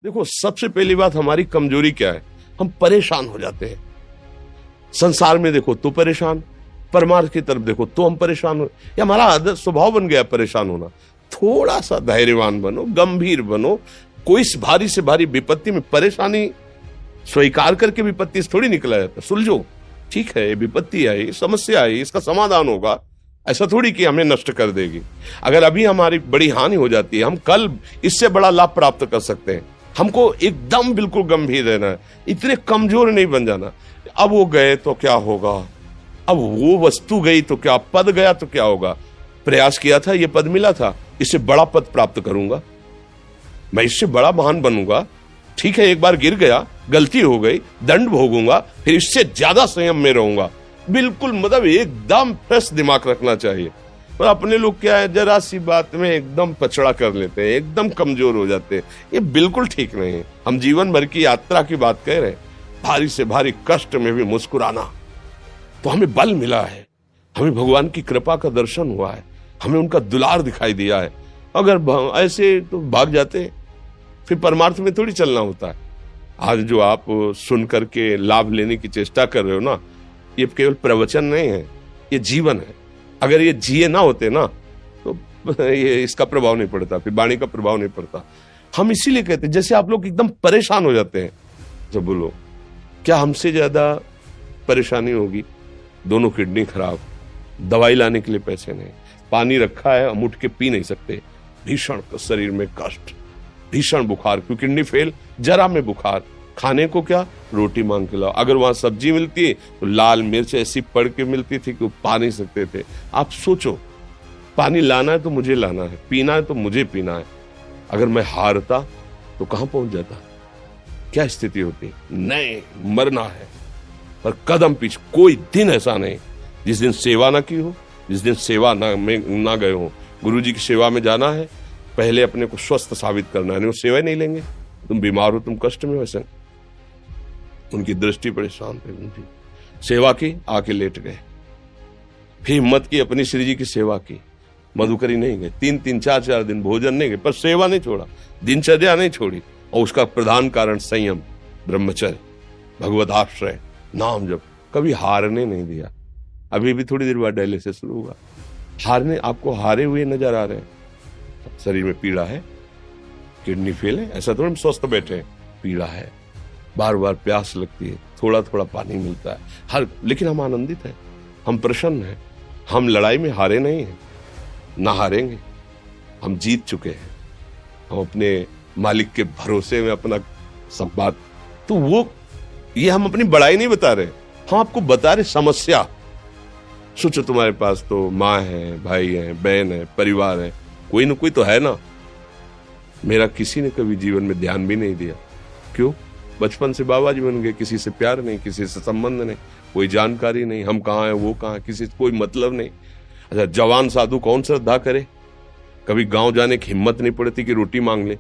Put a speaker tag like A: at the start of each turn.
A: देखो, सबसे पहली बात हमारी कमजोरी क्या है? हम परेशान हो जाते हैं। संसार में देखो तो परेशान, परमार्थ की तरफ देखो तो हम परेशान हो, ये हमारा आदत स्वभाव बन गया परेशान होना। थोड़ा सा धैर्यवान बनो, गंभीर बनो। कोई भारी से भारी विपत्ति में परेशानी स्वीकार करके विपत्ति से थोड़ी निकला जाता। सुलझो, ठीक है, विपत्ति आई, समस्या आई, इसका समाधान होगा। ऐसा थोड़ी कि हमें नष्ट कर देगी। अगर अभी हमारी बड़ी हानि हो जाती है, हम कल इससे बड़ा लाभ प्राप्त कर सकते हैं। हमको एकदम बिल्कुल गंभीर रहना है, इतने कमजोर नहीं बन जाना। अब वो गए तो क्या होगा, अब वो वस्तु गई तो क्या, पद गया तो क्या होगा। प्रयास किया था, ये पद मिला था, इससे बड़ा पद प्राप्त करूंगा, मैं इससे बड़ा महान बनूंगा। ठीक है, एक बार गिर गया, गलती हो गई, दंड भोगूंगा, फिर इससे ज्यादा संयम में रहूंगा। बिल्कुल मतलब एकदम फ्रेश दिमाग रखना चाहिए। पर अपने लोग क्या है, जरा सी बात में एकदम पचड़ा कर लेते हैं, एकदम कमजोर हो जाते हैं। ये बिल्कुल ठीक नहीं है। हम जीवन भर की यात्रा की बात कह रहे हैं, भारी से भारी कष्ट में भी मुस्कुराना, तो हमें बल मिला है, हमें भगवान की कृपा का दर्शन हुआ है, हमें उनका दुलार दिखाई दिया है। अगर ऐसे तो भाग जाते, फिर परमार्थ में थोड़ी चलना होता है। आज जो आप सुन करके लाभ लेने की चेष्टा कर रहे हो ना, ये केवल प्रवचन नहीं है, ये जीवन है। अगर ये जिए ना होते ना तो ये इसका प्रभाव नहीं पड़ता, फिर वाणी का प्रभाव नहीं पड़ता। हम इसीलिए कहते हैं, जैसे आप लोग एकदम परेशान हो जाते हैं, जब बोलो क्या हमसे ज्यादा परेशानी होगी? दोनों किडनी खराब, दवाई लाने के लिए पैसे नहीं, पानी रखा है हम उठ के पी नहीं सकते, भीषण शरीर में कष्ट, भीषण बुखार, क्योंकि किडनी फेल, जरा में बुखार, खाने को क्या, रोटी मांग के लाओ। अगर वहां सब्जी मिलती है तो लाल मिर्च ऐसी पड़ के मिलती थी कि वो पा नहीं सकते थे। आप सोचो, पानी लाना है तो मुझे लाना है, पीना है तो मुझे पीना है। अगर मैं हारता तो कहां पहुंच जाता, क्या स्थिति होती? नहीं, मरना है, पर कदम पीछे। कोई दिन ऐसा नहीं जिस दिन सेवा ना की हो, जिस दिन सेवा ना गए हो। गुरु जी की सेवा में जाना है, पहले अपने को स्वस्थ साबित करना है, नहीं वो सेवा नहीं लेंगे। तुम बीमार हो, तुम कष्ट में, वैसे उनकी दृष्टि बड़ी शांत है। उनकी सेवा की, आके लेट गए, फिर हिम्मत की, अपनी श्री जी की सेवा की। मधुकरी नहीं गए, 3-3 4-4 दिन भोजन नहीं गए, पर सेवा नहीं छोड़ा, दिनचर्या नहीं छोड़ी। और उसका प्रधान कारण संयम, ब्रह्मचर्य, भगवत आश्रय, नाम जप, कभी हारने नहीं दिया। अभी भी थोड़ी देर बाद डायलिसिस शुरू हुआ। हारने, आपको हारे हुए नजर आ रहे हैं? शरीर में पीड़ा है, किडनी फेल है, ऐसा तो हम स्वस्थ बैठे हैं, पीड़ा है, बार बार प्यास लगती है, थोड़ा थोड़ा पानी मिलता है हर, लेकिन हम आनंदित हैं, हम प्रसन्न हैं। हम लड़ाई में हारे नहीं हैं, ना हारेंगे, हम जीत चुके हैं। हम अपने मालिक के भरोसे में अपना सब बात, तो वो ये हम अपनी बड़ाई नहीं बता रहे, हम आपको बता रहे समस्या। सोचो, तुम्हारे पास तो माँ है, भाई है, बहन है, परिवार है, कोई ना कोई तो है ना। मेरा किसी ने कभी जीवन में ध्यान भी नहीं दिया। क्यों? बचपन से बाबा जी बन गए, किसी से प्यार नहीं, किसी से संबंध नहीं, कोई जानकारी नहीं, हम कहाँ हैं, वो कहाँ, किसी से कोई मतलब नहीं। अच्छा, जवान साधु कौन श्रद्धा करे? कभी गांव जाने की हिम्मत नहीं पड़ती कि रोटी मांग ले।